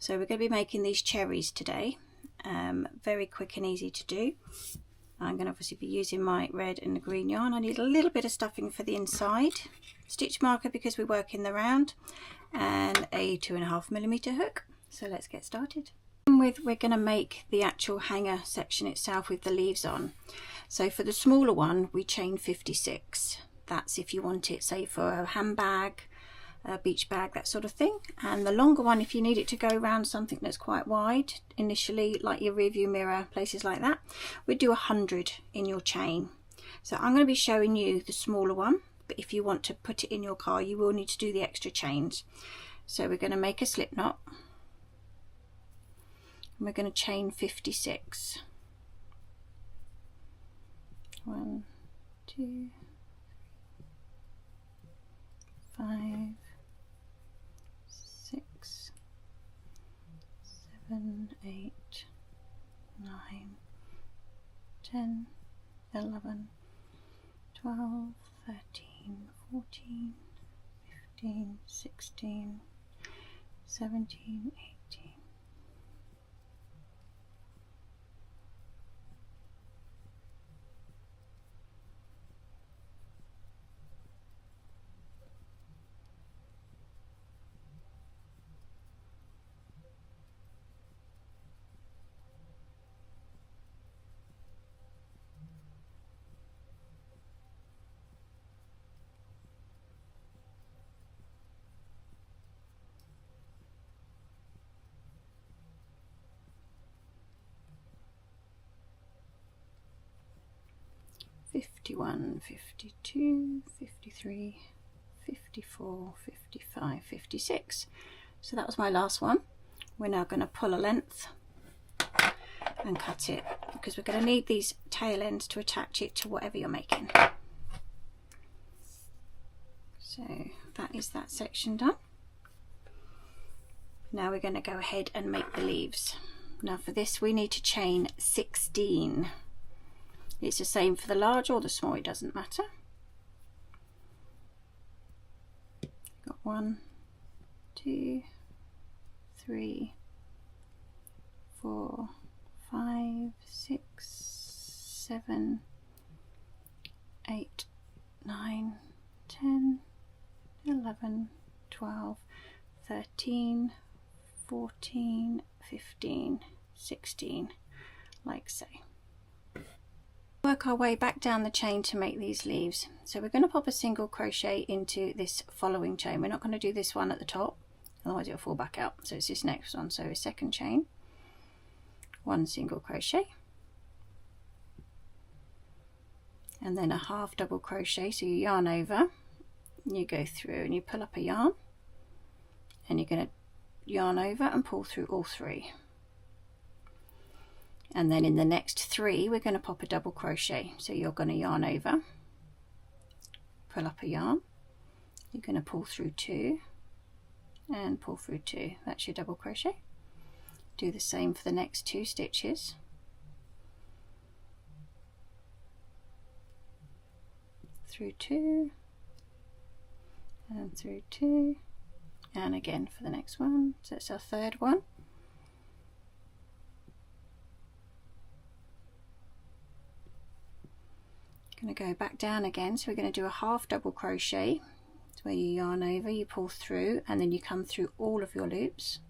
So we're going to be making these cherries today. Very quick and easy to do. I'm going to obviously be using my red and the green yarn. I need a little bit of stuffing for the inside, stitch marker because we're working the round, and a 2.5mm hook. So let's get started. We're going to make the actual hanger section itself with the leaves on. So for the smaller one we chain 56. That's if you want it, say, for a handbag, a beach bag, that sort of thing. And the longer one, if you need it to go around something that's quite wide initially, like your rear view mirror, places like that, we'd do 100 in your chain. So I'm going to be showing you the smaller one, but if you want to put it in your car you will need to do the extra chains. So we're going to make a slip knot and we're going to chain 56. 1, 2, 5, 6, 7, 8, 9, 10, 11, 12, 13, 14, 15, 16, 17, 18. Fifty-one, 52, 53, 54, 55, 56. So that was my last one. We're now going to pull a length and cut it because we're going to need these tail ends to attach it to whatever you're making. So that is that section done. Now we're going to go ahead and make the leaves. Now for this we need to chain 16. It's the same for the large or the small, it doesn't matter. Got 1, 2, 3, 4, 5, 6, 7, 8, 9, 10, 11, 12, 13, 14, 15, 16, like so. Work our way back down the chain to make these leaves. So we're going to pop a single crochet into this following chain. We're not going to do this one at the top, otherwise it'll fall back out. So it's this next one. So a second chain, 1 single crochet, and then a half double crochet. So you yarn over, you go through and you pull up a yarn, and you're going to yarn over and pull through all 3. And then in the next 3 we're going to pop a double crochet. So you're going to yarn over, pull up a yarn, you're going to pull through 2 and pull through 2. That's your double crochet. Do the same for the next 2 stitches. Through 2 and through 2, and again for the next one. So it's our third one. Going to go back down again, so we're going to do a half double crochet. It's where you yarn over, you pull through, and then you come through all of your loops.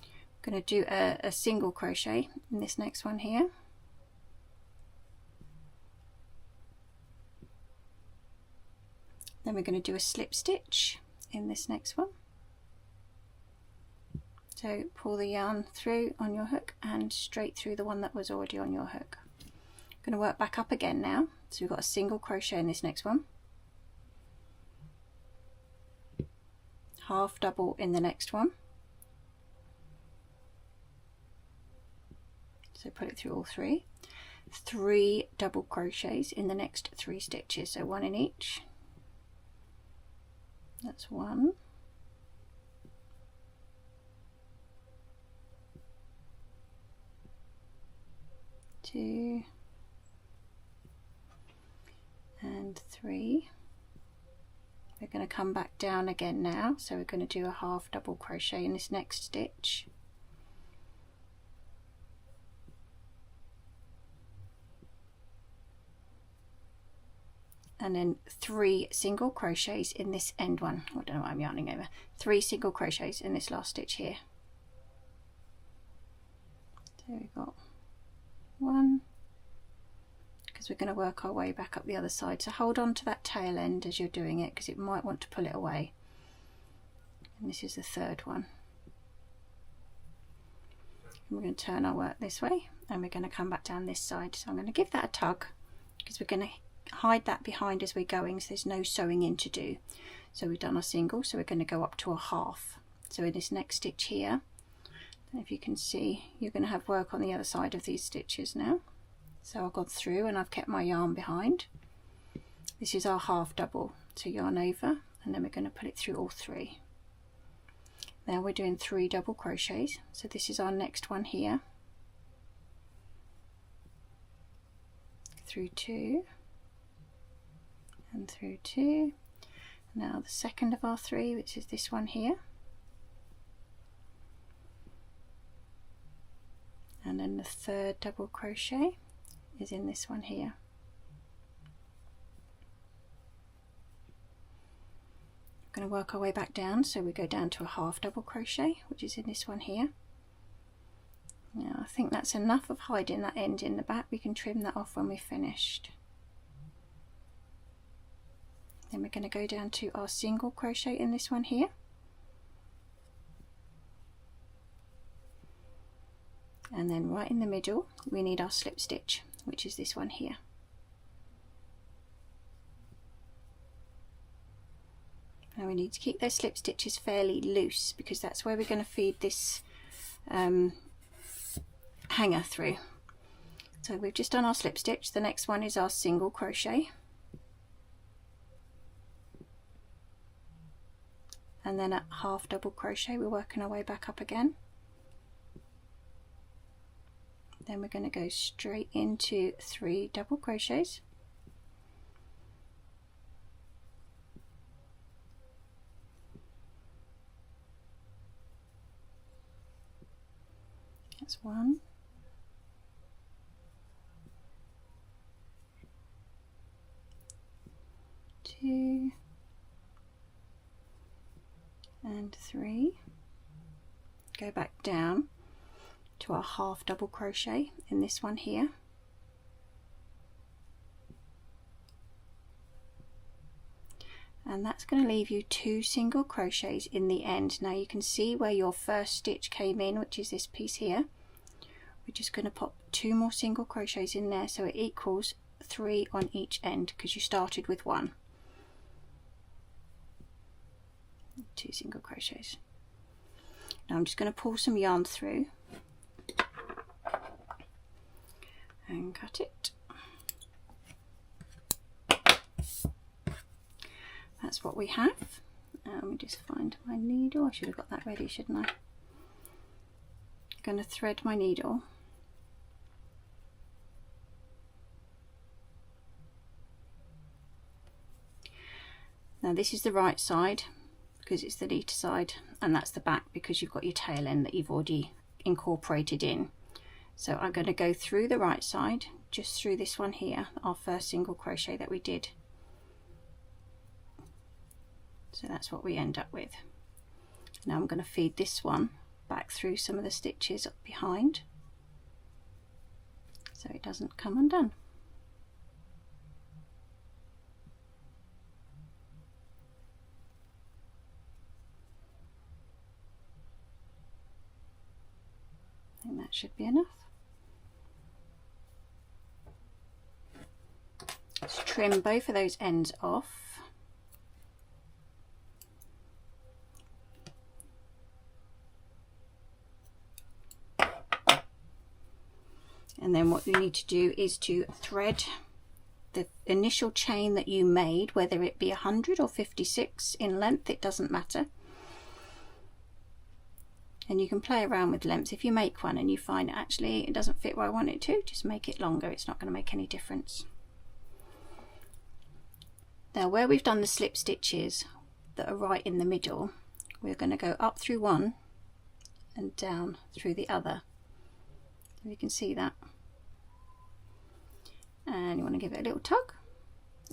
I'm going to do a single crochet in this next one here. Then we're going to do a slip stitch in this next one. So pull the yarn through on your hook and straight through the one that was already on your hook. Going to work back up again now, so we've got a single crochet in this next one, half double in the next one, so put it through all 3, 3 double crochets in the next 3 stitches, so 1 in each. That's 1, 2 and 3, We're going to come back down again now, so we're going to do a half double crochet in this next stitch. And then 3 single crochets in this end one. I don't know what I'm yarning over. 3 single crochets in this last stitch here. So we've got 1, because we're going to work our way back up the other side. So hold on to that tail end as you're doing it, because it might want to pull it away. And this is the 3rd one. And we're going to turn our work this way, and we're going to come back down this side. So I'm going to give that a tug, because we're going to hide that behind as we're going, so there's no sewing in to do. So we've done our single, so we're going to go up to a half. So in this next stitch here, if you can see, you're going to have work on the other side of these stitches now. So I've gone through and I've kept my yarn behind. This is our half double, so yarn over, and then we're going to put it through all 3. Now we're doing 3 double crochets, so this is our next one here, through 2 and through 2. Now the second of our 3, which is this one here, and then the 3rd double crochet is in this one here. We're going to work our way back down, so we go down to a half double crochet, which is in this one here. Now I think that's enough of hiding that end in the back. We can trim that off when we're finished. Then we're going to go down to our single crochet in this one here, and then right in the middle we need our slip stitch, which is this one here. Now we need to keep those slip stitches fairly loose, because that's where we're going to feed this hanger through. So we've just done our slip stitch. The next one is our single crochet, and then at half double crochet we're working our way back up again. Then we're going to go straight into 3 double crochets, that's 1, 2 and 3. Go back down to our half double crochet in this one here, and that's going to leave you 2 single crochets in the end. Now you can see where your first stitch came in, which is this piece here. We're just going to pop 2 more single crochets in there, so it equals 3 on each end, because you started with 1. 2 single crochets. Now I'm just going to pull some yarn through and cut it. That's what we have. Let me just find my needle. I should have got that ready, shouldn't I? I'm going to thread my needle. Now this is the right side, because it's the neater side, and that's the back because you've got your tail end that you've already incorporated in. So I'm going to go through the right side, just through this one here, our first single crochet that we did. So that's what we end up with. Now I'm going to feed this one back through some of the stitches up behind, so it doesn't come undone. I think that should be enough. Let's trim both of those ends off. And then what you need to do is to thread the initial chain that you made, whether it be 100 or 56 in length, it doesn't matter. And you can play around with lengths. If you make one and you find actually it doesn't fit where I want it to, just make it longer. It's not going to make any difference. Now where we've done the slip stitches that are right in the middle, we're going to go up through one and down through the other. You can see that. And you want to give it a little tug,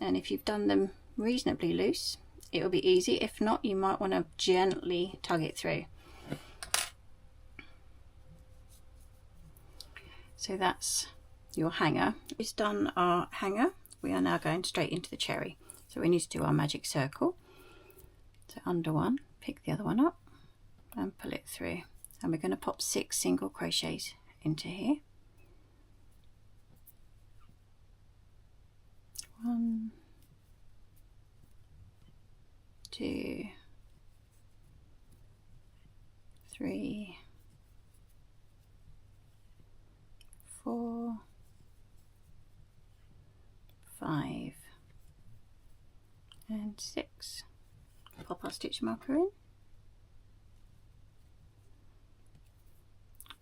and if you've done them reasonably loose it will be easy. If not, you might want to gently tug it through. So that's your hanger. We've done our hanger. We are now going straight into the cherry. So we need to do our magic circle. So under one, pick the other one up and pull it through. And we're going to pop 6 single crochets into here. 1, 2, 3, 4, 5 and 6. Pop our stitch marker in,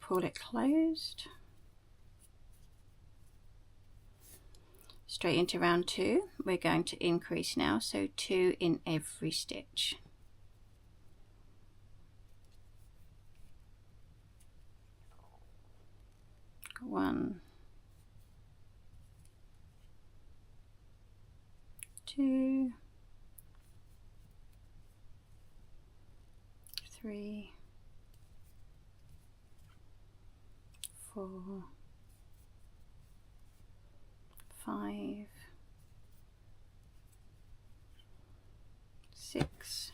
pull it closed, straight into round 2. We're going to increase now, so 2 in every stitch. One, 2, 3, 4, 5, 6,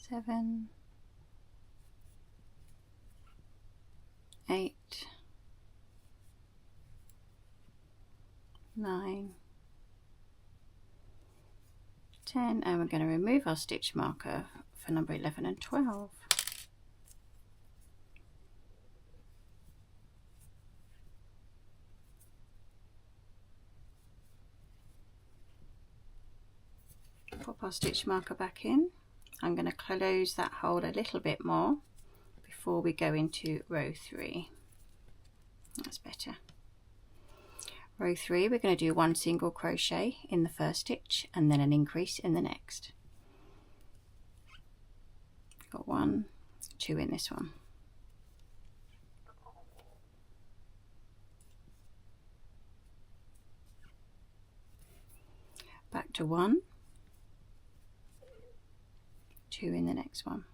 7, 8, 9, 10, and we're going to remove our stitch marker for number 11 and 12. Pop our stitch marker back in. I'm going to close that hole a little bit more before we go into row 3. That's better. Row 3, we're going to do 1 single crochet in the first stitch and then an increase in the next. Got 1, 2 in this one. Back to 1, 2 in the next one.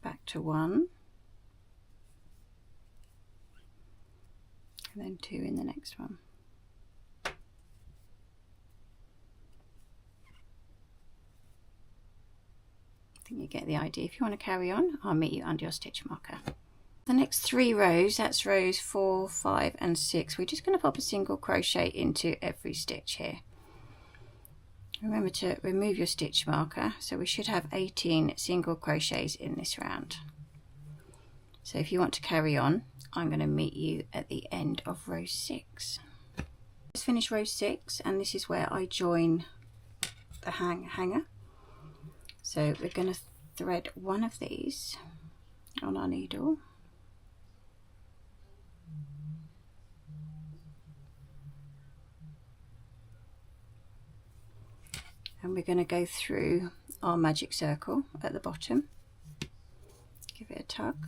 Back to 1, and then 2 in the next one. I think you get the idea. If you want to carry on, I'll meet you under your stitch marker. The next 3 rows, that's rows 4, 5 and 6, we're just going to pop a single crochet into every stitch here. Remember to remove your stitch marker, so we should have 18 single crochets in this round. So if you want to carry on, I'm going to meet you at the end of row 6. Let's finish row 6, and this is where I join the hanger. So we're going to thread one of these on our needle. And we're going to go through our magic circle at the bottom. Give it a tug.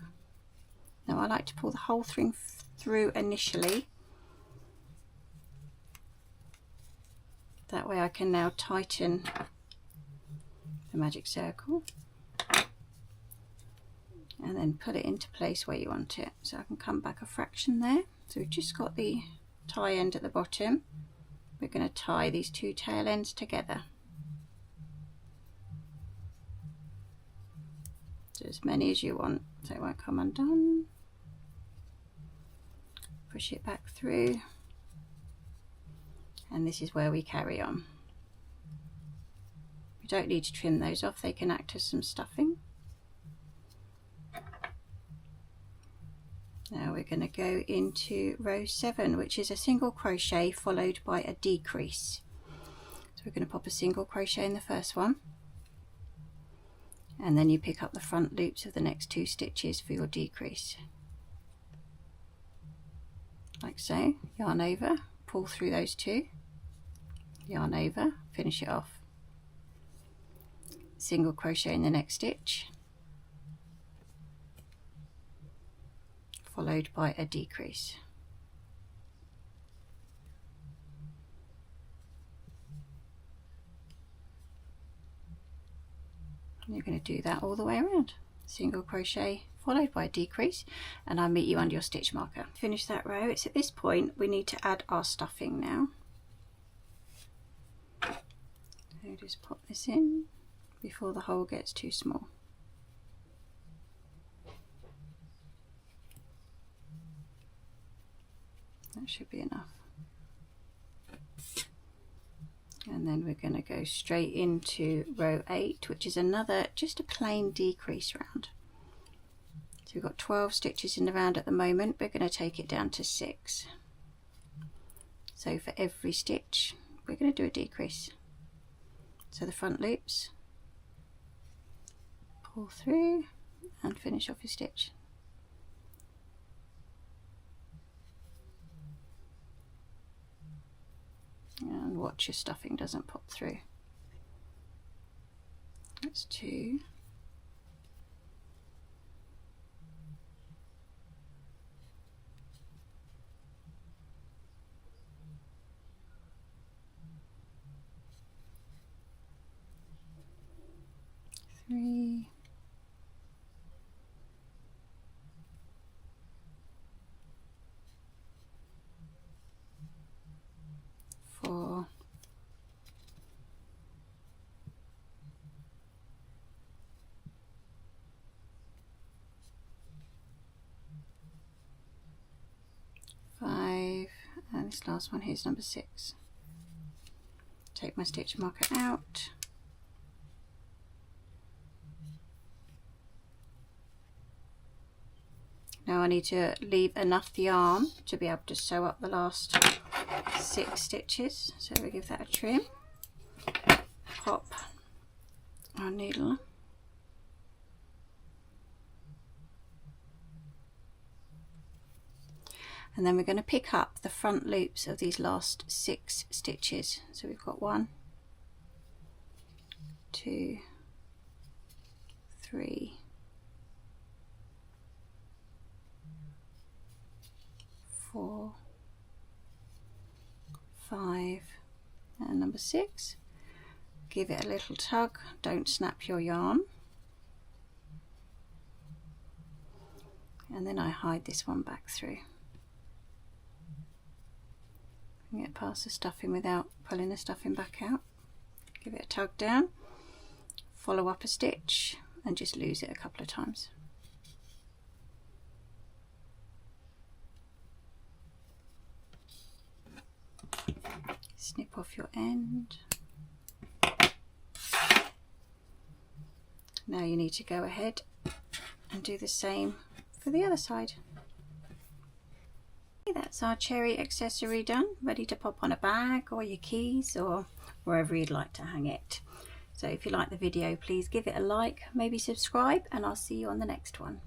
Now I like to pull the whole thing through initially. That way I can now tighten the magic circle and then put it into place where you want it. So I can come back a fraction there. So we've just got the tie end at the bottom. We're going to tie these 2 tail ends together. So as many as you want, so it won't come undone. Push it back through, and this is where we carry on. We don't need to trim those off, they can act as some stuffing. Now we're going to go into row 7, which is a single crochet followed by a decrease. So we're going to pop a single crochet in the first one, and then you pick up the front loops of the next 2 stitches for your decrease, like so. Yarn over, pull through those 2, yarn over, finish it off, single crochet in the next stitch, followed by a decrease. And you're going to do that all the way around. Single crochet followed by a decrease, and I'll meet you under your stitch marker. Finish that row. It's at this point we need to add our stuffing now. So just pop this in before the hole gets too small. That should be enough. And then we're going to go straight into row 8, which is another, just a plain decrease round. So we've got 12 stitches in the round at the moment. We're going to take it down to 6. So for every stitch we're going to do a decrease. So the front loops, pull through and finish off your stitch. And watch your stuffing doesn't pop through. That's 2. Three. 4. 5, and this last one here is number 6. Take my stitch marker out. Now I need to leave enough yarn to be able to sew up the last 6 stitches, so we give that a trim. Pop our needle, and then we're going to pick up the front loops of these last 6 stitches. So we've got 1, 2, 3, 4, 5, and number 6. Give it a little tug, don't snap your yarn, and then I hide this one back through. Get past the stuffing without pulling the stuffing back out. Give it a tug down, follow up a stitch, and just lose it a couple of times. Snip off your end. Now you need to go ahead and do the same for the other side. That's our cherry accessory done, ready to pop on a bag or your keys or wherever you'd like to hang it. So if you like the video, please give it a like, maybe subscribe, and I'll see you on the next one.